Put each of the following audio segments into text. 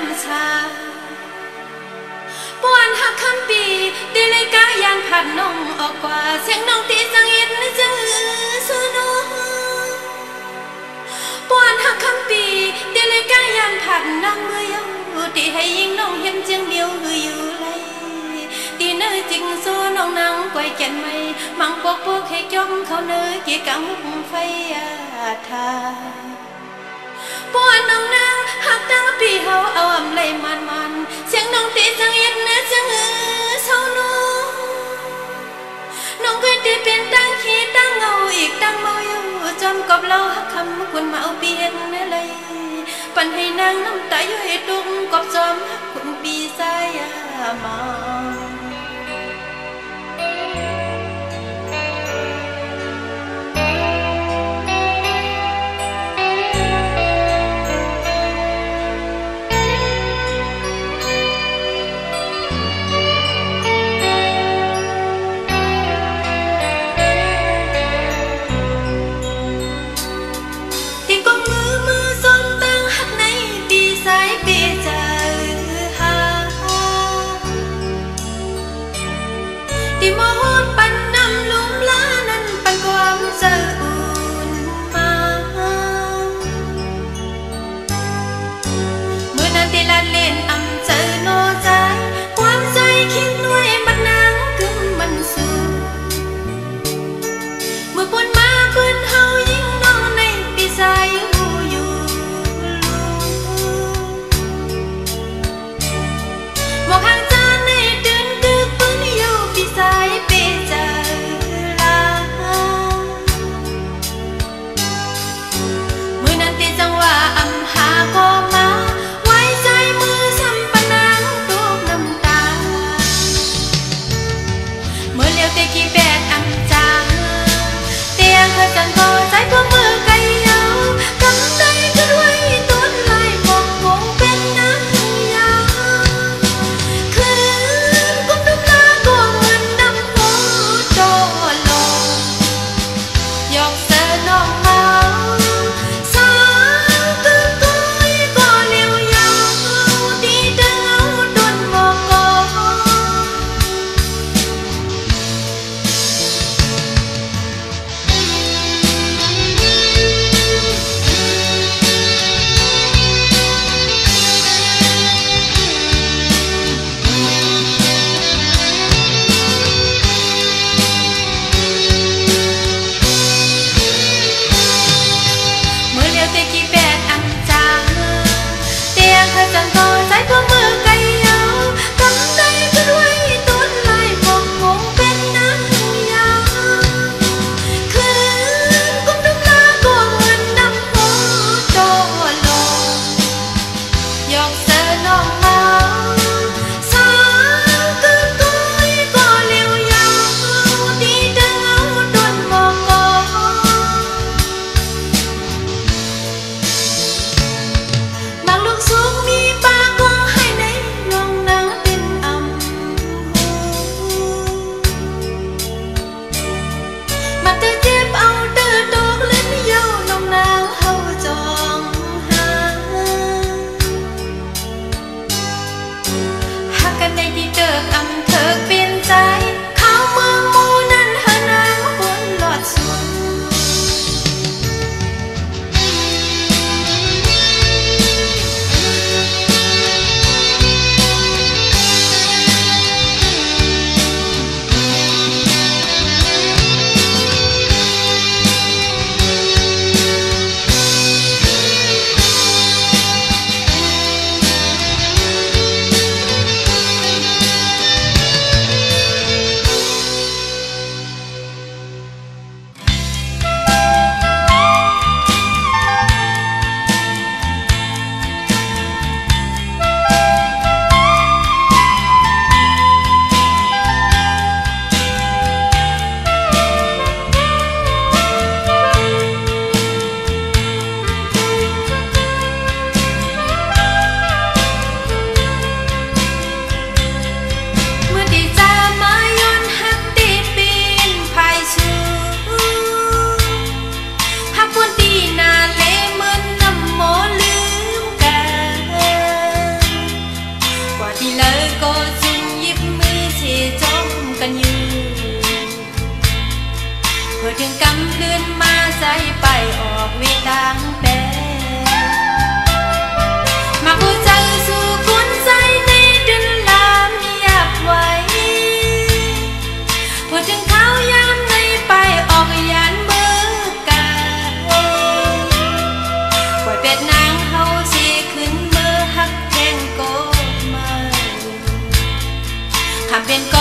ำชาปวนหักคำปีตีเลยกายานผัดนมออกกว่าเสียงน้องตีสังอิดจึงสุนปวนหักคำปีตีเลยกายานผัดน้องเมื่ออยู่ตีให้ยิงน้องเห็นจึงเดียวอยู่เลยตีเนื้อจิงโซน้องนางไกวแก่นไม่มังปกปกให้จมเขาเนื้อกี่กังไฟทาปวนน้องนางหักตั้งปีเฮาเอาอำไลมันเสียงน้องตีจังเอ็ดเนื้อจังเศร้าน้องเคยตีเป็นตั้งขี้ตั้งเงาอีกตั้งเมาอยู่จอมกับเราหักคำคุณมาเอาเปลี่ยนเลยปันให้นางน้ำตาอยู่ให้ตุ้มกับจอมหักคุณปีสายมา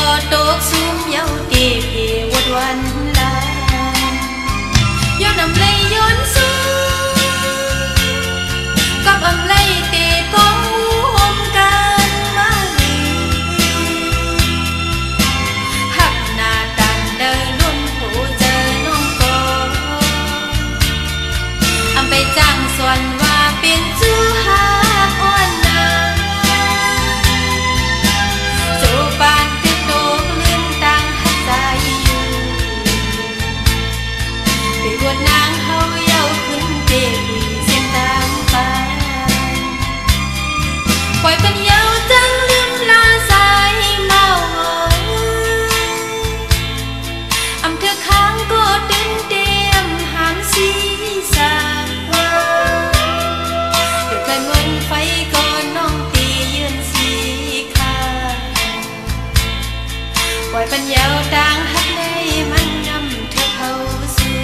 ก็ตกซุ่มเย้าตีเพวดวันลาย้อนนำเลยย้อนสู้กับอำไลเตะกองมูหอมกันมาลีหักหน้าตันเดินลุ่นผู้เจอน้องก็อำไปจ้างส่วนว่าเป็นจูหาอ่อนนาโจปานติดโตเลื่อนต่างหักใจอยู่ไปบวชนางเฮาเย้าขึ้นเตะเส้นตามไปปล่อยเป็นเย้าจังลืมลาสายเมาอำเธอค้างก็เต้นเตียมหามสีสาเดี๋ยวกันวันไฟก็น้องตียืนสีขาปล่อยเป็นเย้าต่างหักในมันนำเธอเข้าสู่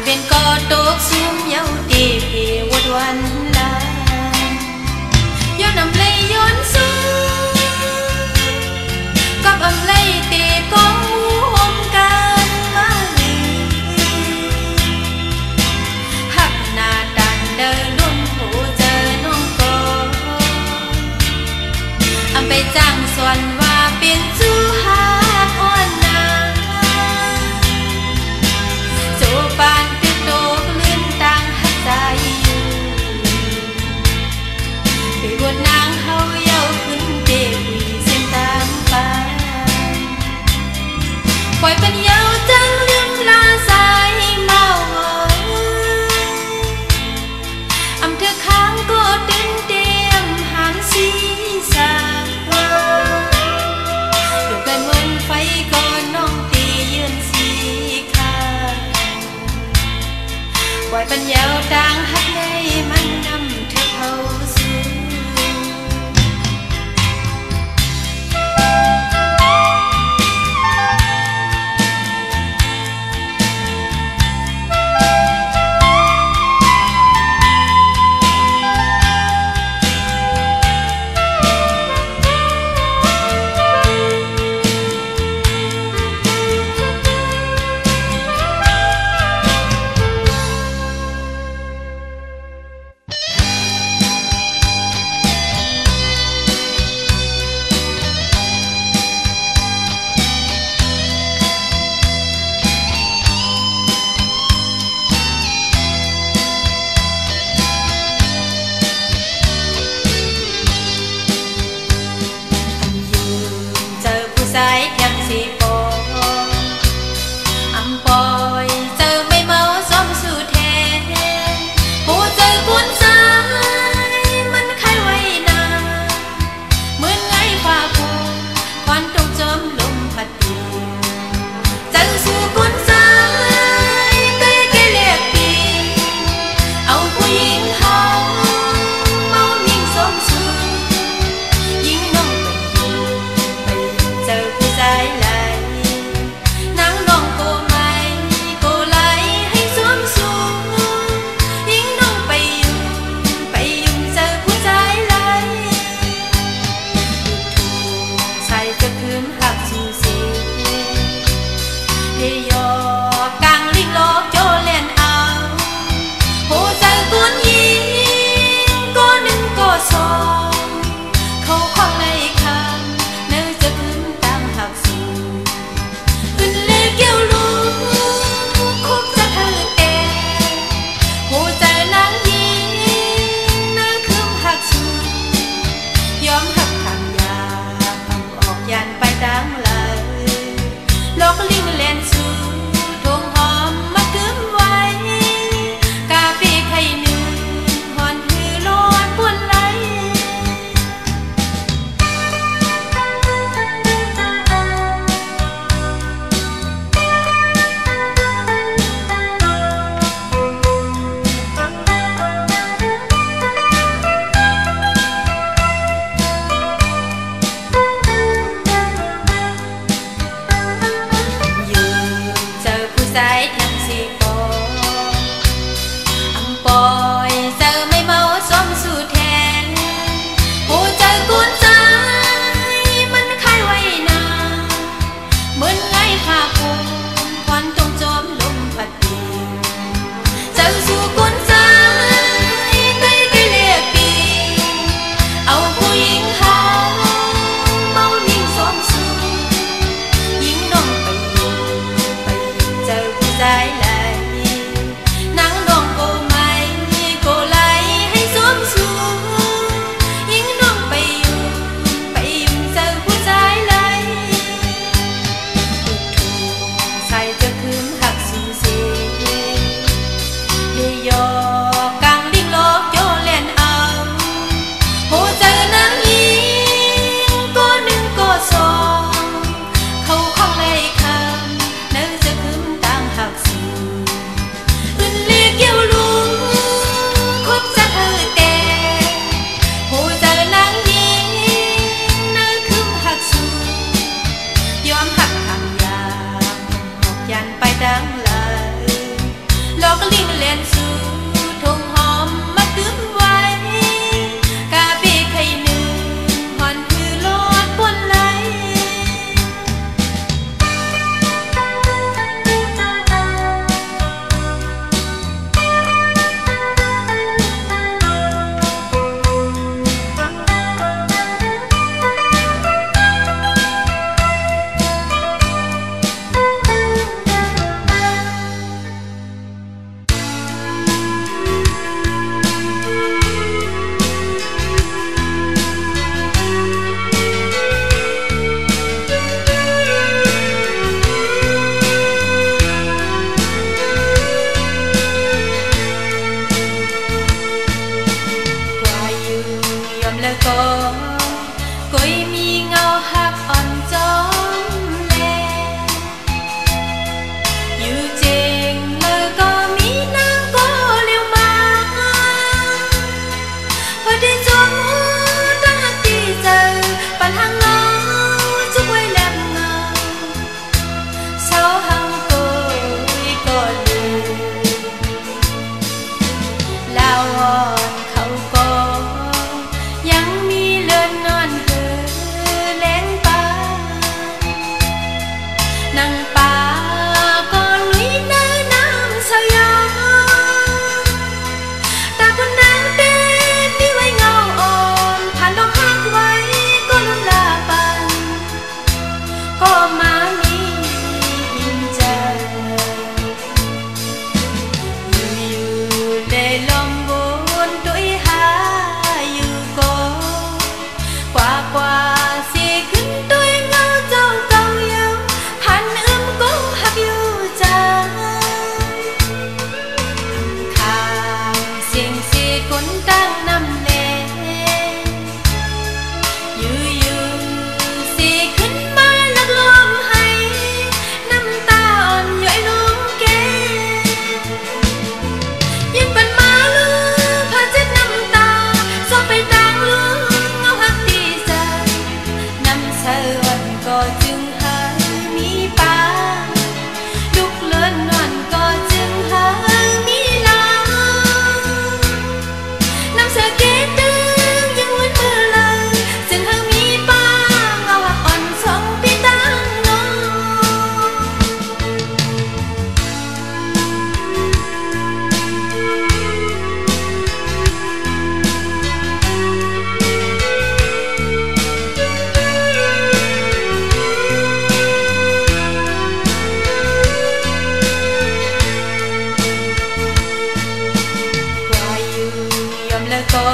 เป็นก็ตกซุ่มเย้าตีเพวดวันลาย้อนนำเลยย้อนสู้กับอำไลเตะกองมูหอมกันมาลีหักหน้าตันเดินลุ่นผู้เจอน้องก็อำไปจ้างส่วนว่าเป็นจูหาอ่อนนาโจปานบวชนางเฮาเย้าขึ้นเตะเส้นตามไปปล่อยเป็นเย้าจังลืมลาสายเมาอำเธอค้างก็เต้นเตียมหามสีสาเดี๋ยวกันวันไฟก็น้องตียืนสีขาปล่อยเป็นเย้าต่างหักในมันนำเธอเข้าสู่สายเทียงสีปออำปอยเจอไม่เมาซ้อมสู่แทนผู้เจอกุนสายมันใครไว้นาเหมือนไงฟ้าผูควันตกจมลมพัดเดียวเจอสู่กุนสายเกยเกเลียกปีเอาผู้หญิงเขาเมายิ่งซ้อมสู่ยิ่งน้องไปเจอผู้ชายไหลนางน้องโกไม่โกไหลให้สวมสูยิ่งน้องไปยุ่งเจอผู้ชายไหลถูกใส่จะคืนหักสูสีเฮยอกลางลิงลอกโจเล่นเอาผู้เจอกุนยิงก็หนึ่งก็สองเขาควังในคำเนื้อจะคืนตามหักสูขึ้นเลเกี่ยวลูกคุกจะเธอเตะผู้เจอนางยิงเนื้อคืนหักสูยอมหักทางยา ลาวอ่อนเขาก็ยังมีเลินนอนเหือแล้งป่านั่งป่าก็ลุยเดินน้ำเสยองตาคนนั้นเป็นที่ไว้เงาอ่อนผ่านลองหักไว้ก็ลุ่นลาปันก็มามีอินใจอยู่เลยลมบนตัวหาอยู่ก็กว่าเสียขึ้นตัวเงาเจ้าเก่าอยู่พันก็หักอยู่ใจข้างเสียงเสียคนตั้งนำเลอยู่เสียขึ้นมาลักลมให้น้ำตาอ่อนย้อยลงแก้ยิบปันมาลูพาเจ็ดน้ำตาซบไปต่างลูเงาหักตีใจน้ำเสือนก็จึงหายมีป่าลุกเลินนอนก็จึงหายมีลาน้ำเสือเกตึงยังวนมือเลยจึงหายมีป่าเงาหักอ่อนสองปีตั้งนอนยอมแล้วก็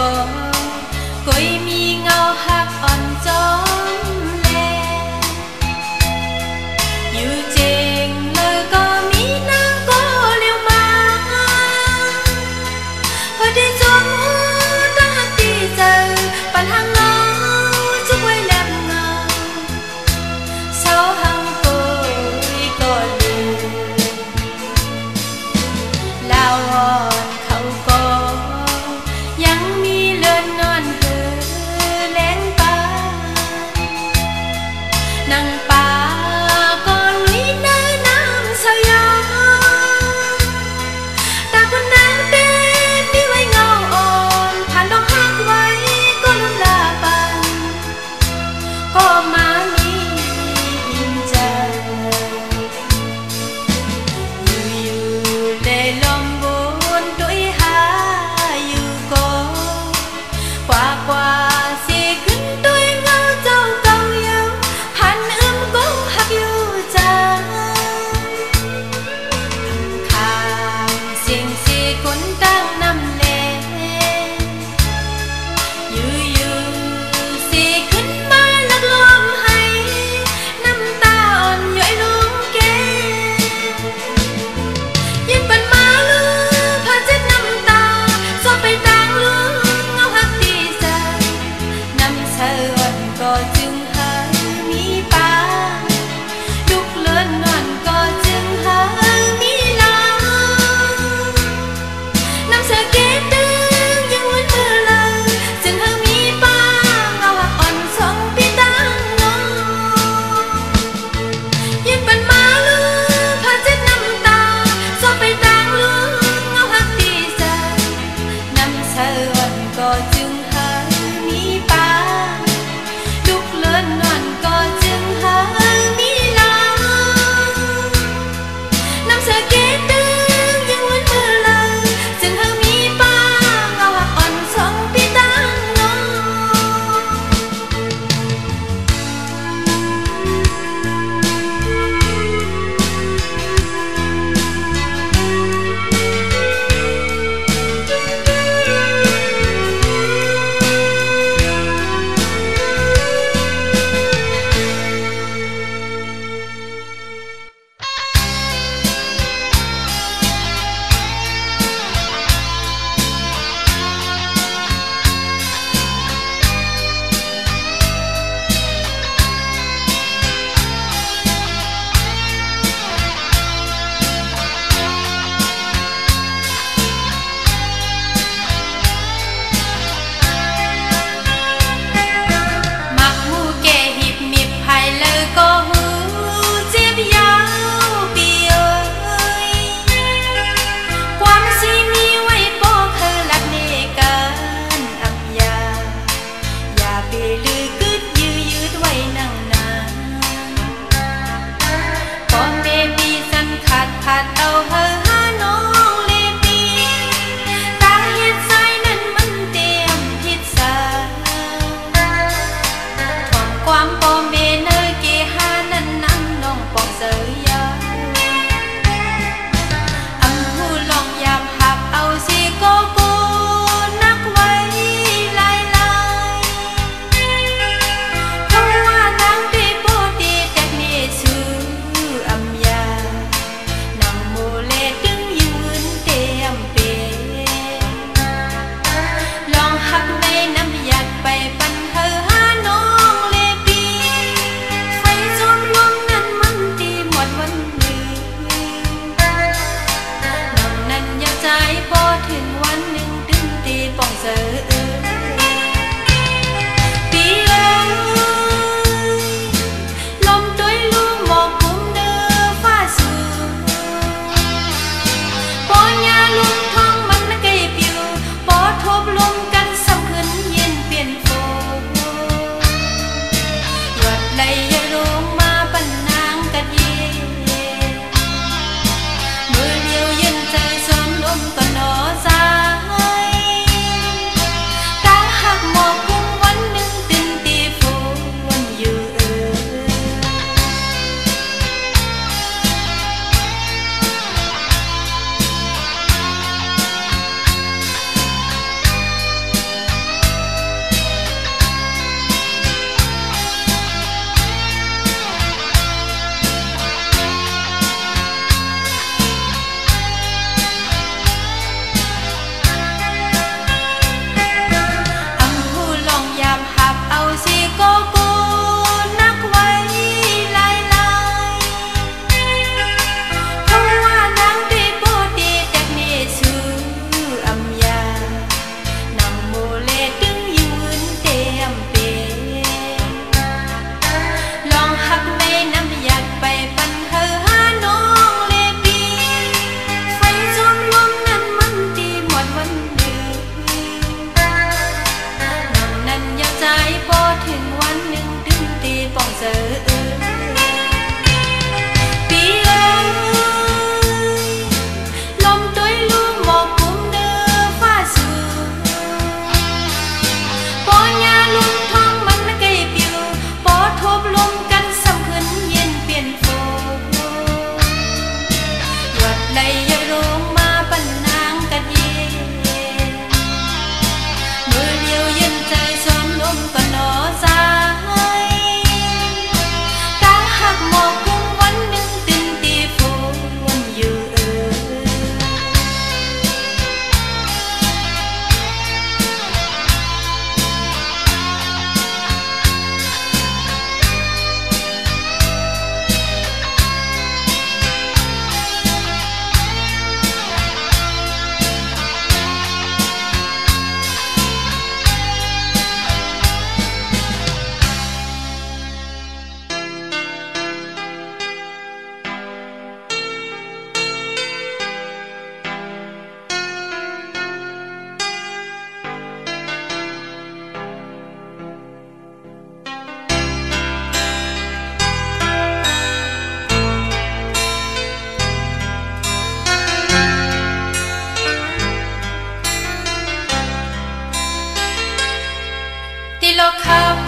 ยมีเงาหักอ่อนจอมแลอยู่เจงเลยก็มีนางก็เลี้ยวมาพอได้จงตั้งหักตีเจอปัญหาเงาจุกไว้แลบเงาเศร้าหังก็ลืมลาวอ่อนเขาก็ยังมีเลินนอนเหือแล้งป่านั่งป่าก็ลุยเดินน้ำเสยองตาคนนั้นเป็นที่ไว้เงาอ่อนผ่านลองหักไว้ก็ลุ่นลาปันก็มามีอินใจอยู่เลยลมบนตัวหาอยู่ก็กว่าเสียขึ้นตัวเงาเจ้าเก่าอยู่พันก็หักอยู่ใจข้างเสียงเสียคนตั้งนำเลอยู่เสียขึ้นมาลักลมให้น้ำตาอ่อนย้อยลงแก้ยิบปันมาลูพาเจ็ดน้ำตาซบไปต่างลูเงาหักตีใจน้ำเสือนก็จึงหายมีป่าลุกเลินนอนก็จึงหายมีลาน้ำเสือเกตึงยังวนมือเลยจึงหายมีป่าเงาหักอ่อนสองปีตั้งนอนยิบปันมาลูพาเจ็ดน้ำตาซบไปต่างลูเงาหักตีใจน้ำเสือนก็จึงหายมีป่าลุกเลินนอนก็จึงหายมีลาน้ำเสือเกตึงยังวนมือเลยจึงหายมีป่าเงาหักอ่อนสองปีตั้งนอน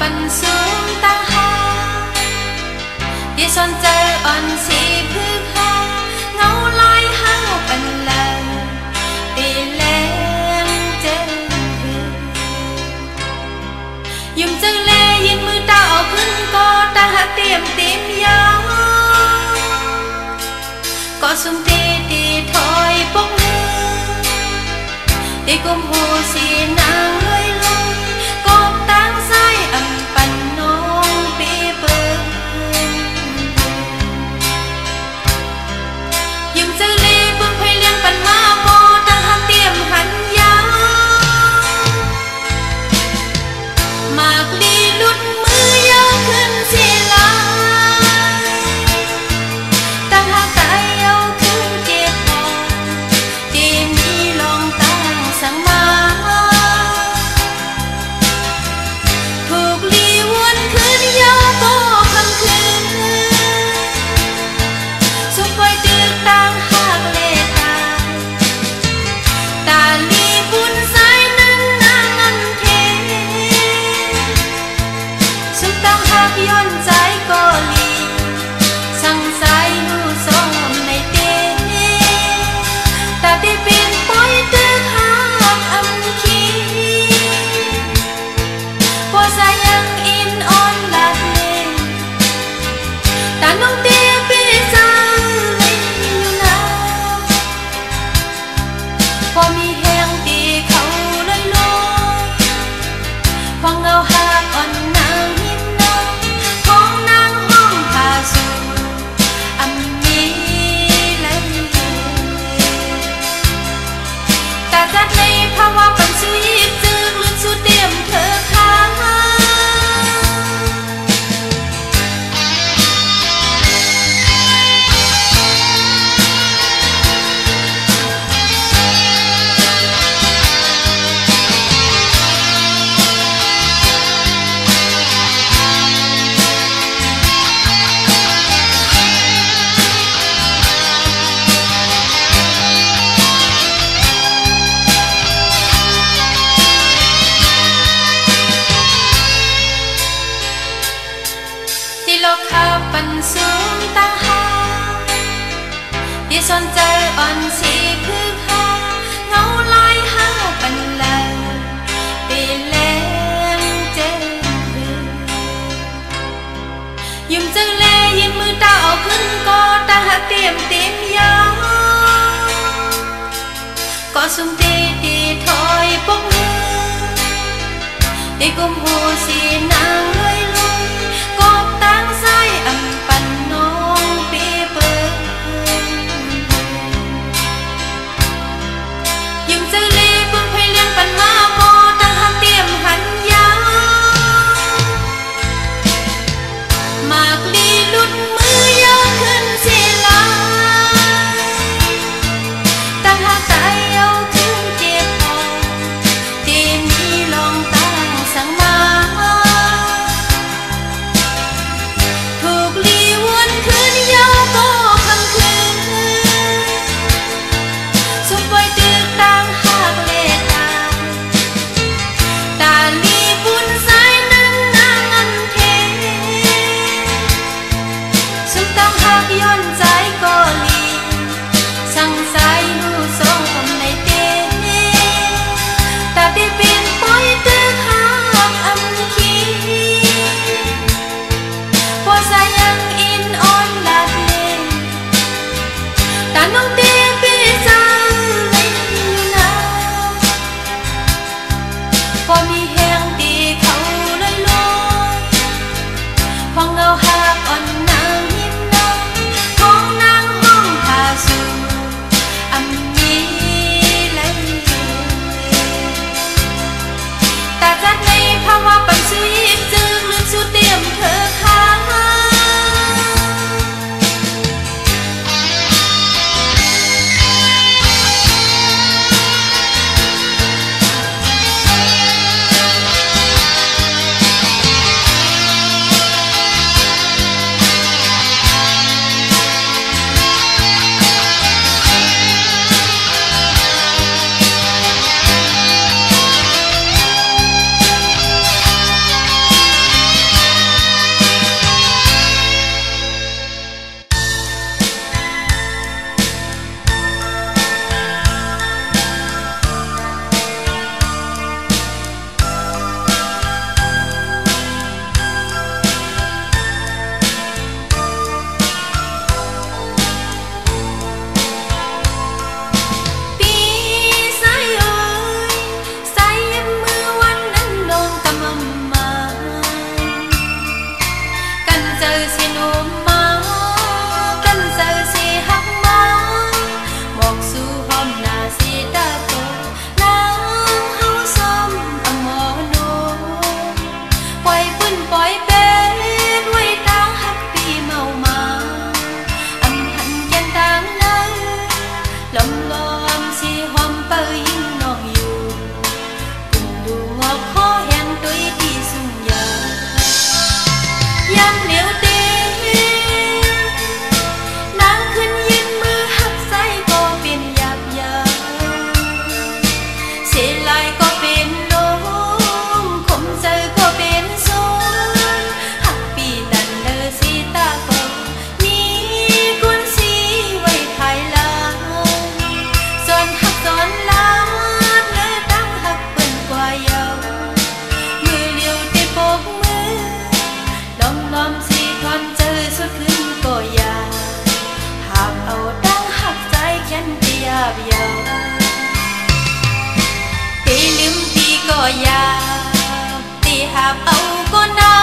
ปันสูงตั้งหาที่สนใจอ่อนสีพึ่งหาเงาลายหาปันลาตีแรงเจอยุ่มจังเลยินมือตาออกขึ้นก็ตาเตรียมยาวก็สุ่มตีถอยปกมือตีกุมหูสีนางลอยกบตั้งไส้อันปันน้องปีเปิงยุ่มจังเลปุ่นไฟเลี้ยงปันมาโมตั้งหักเตรียมหันยาวมากลีลุดมือยกขึ้นสีลาตั้งหักตายเอาขึ้นเจ็บพอที่มีลองตั้งสั่งมาถูกลีวนขึ้นยาวก็คำคืนสุขไว้ตึกตั้งหักเลตาตาลีบุญสายนั้นนางอันเทสุขตั้งหักย้อนใจก็ลีสั่งสายหูส้มในเตตาได้เป็นป้อยตึกหักอันคีพอสายังอินอ่อนลาดเลตาน้องเตเปจาเลยอยู่นะพอมีแหงตีเขาเลยลอยฟังเงาหักอ่อนนางหินน้องของนางห้องพาสู่อันมีเลยตาจัดในภาวะปันสุยิบจึงลืมสุดเตรียมเธอค้างที่โลกขาปันสูงตั้งหาที่สนใจอ่อนสีพึ่งหาเงาลายหาปันลาตีแรงเจอยุ่มจังเลยินมือตาออกขึ้นก็ตาเตรียมยาวก็สุ่มตีถอยปกมือตีกุมหูสีนางลอยกบตั้งไส้อันปันน้องปีเปิงยุ่มจังเลปุ่นไฟเลี้ยงปันมาโมตั้งหักเตรียมหันยาวมากลีลุดมือยกขึ้นสีลาตั้งหักตายเอาขึ้นเจ็บพอที่มีลองตั้งสั่งมา ก็อยากตีหาเอาก็น่า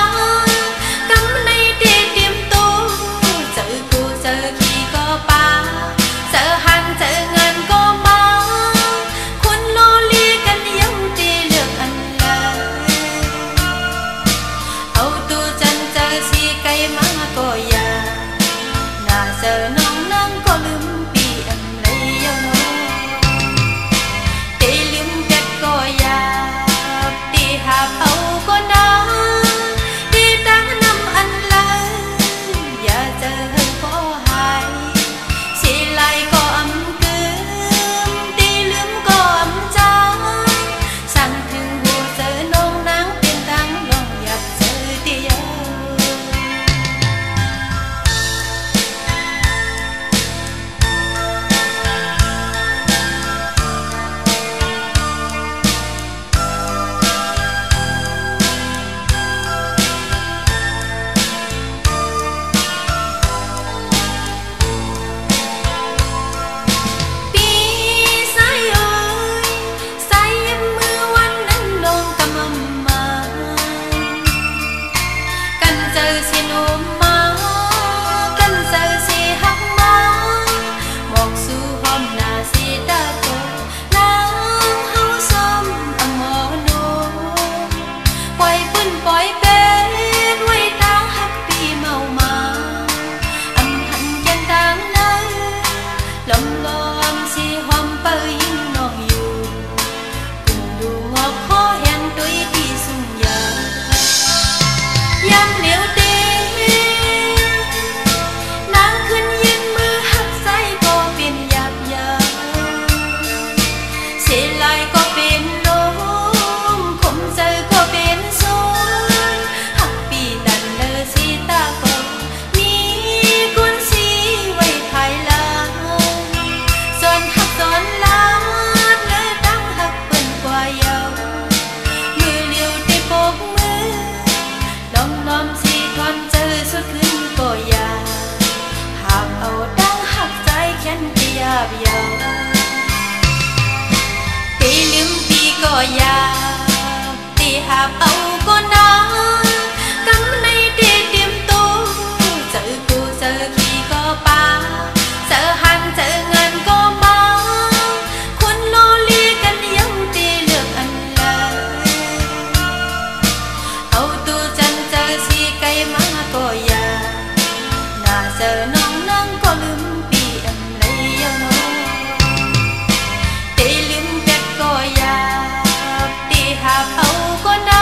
กำในเตรียมตัวเจอกูเจอขี้ก็ปาเจอหันเจองานก็มาคนโลลีกันยังตีเลือกอันเลยเอาตัวจันเจอสีไก่มาก็อยากน่าเจอน้องนั่งก็ลืมปีอันเลยยาวน้องตีลืมแกก็อยากตีหาเอาก็น่าตีตั้งน้ำอันเลยอย่าเจอก็หายสีไหลก็อำกึมตีลืมก็อำจางสั่งถึงหัวเจอน้องนางเป็นตังลองอยากเจอตียาวตีลืมปีก็อยากตีหาเอาก็น่ากำในเตรียมตัวเจอกูเจอขี้ก็ปาเจอหันเจองานก็มาคนโลลีกันยังตีเลือกอันเลยเอาตัวจันเจอสีไก่มาก็อยากน่าเจอน้องนั่งก็ลืมปีอันเลยยาวน้องตีลืมแกก็อยากตีหาเอาก็น่า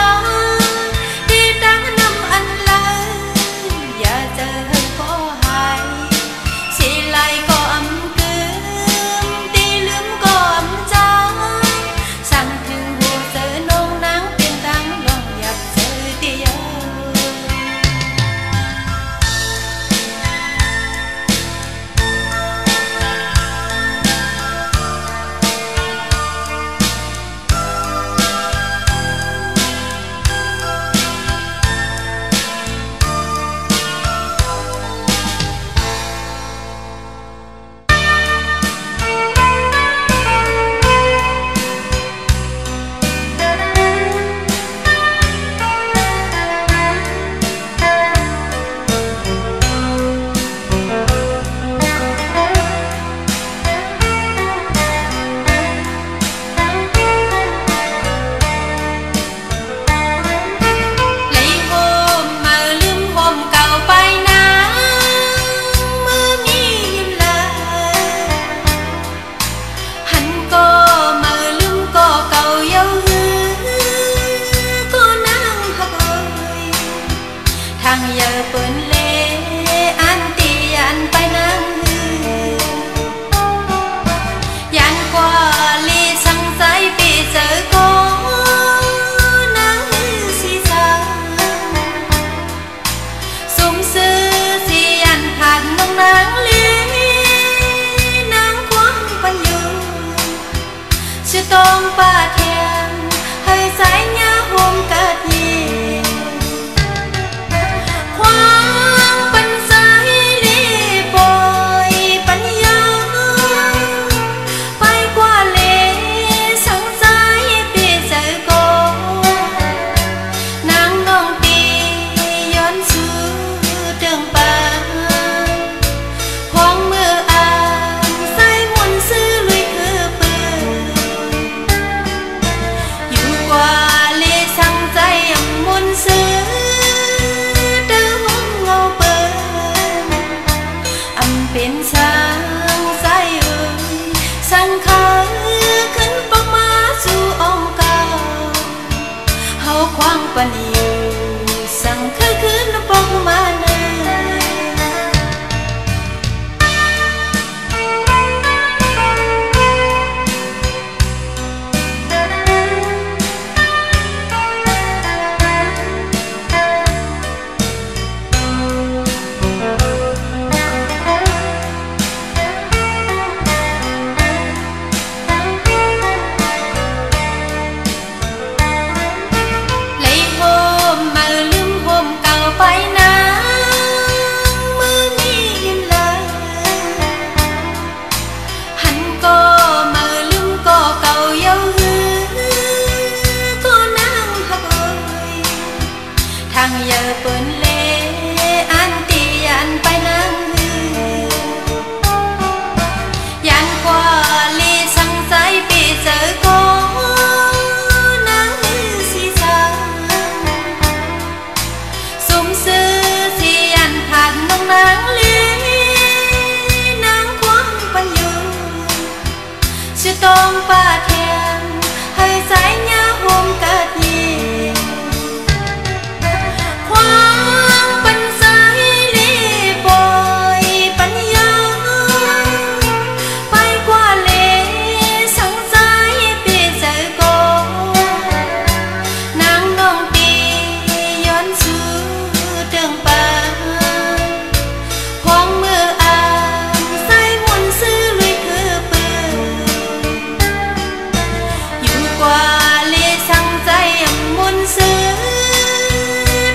เสือ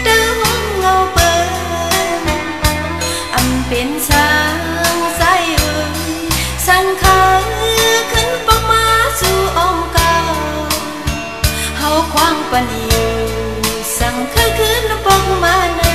เดิมเงาเปิดอำเป็นช้างใส่เอ่ยสั่งขาขึ้นปองมาสู่อ้อมเก่าเฮาควางปานอยู่สั่งเคยขึ้นปองมานา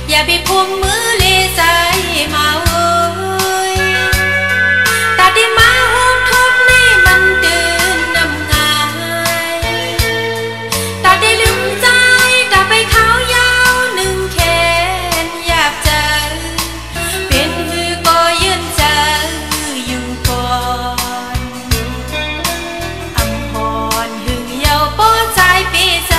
อย่าไปพวงมือเลสายมาเอ้ยตาที่มาโฮมทบในมันเดินนำงายตาได้ลืมใจตาไปขาวยาวหนึ่งแขนหยาบใจเป็นหือก็ยืนใจอยู่ก่อนอำพรหึงเยาป้อใจเปใจ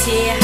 เสีย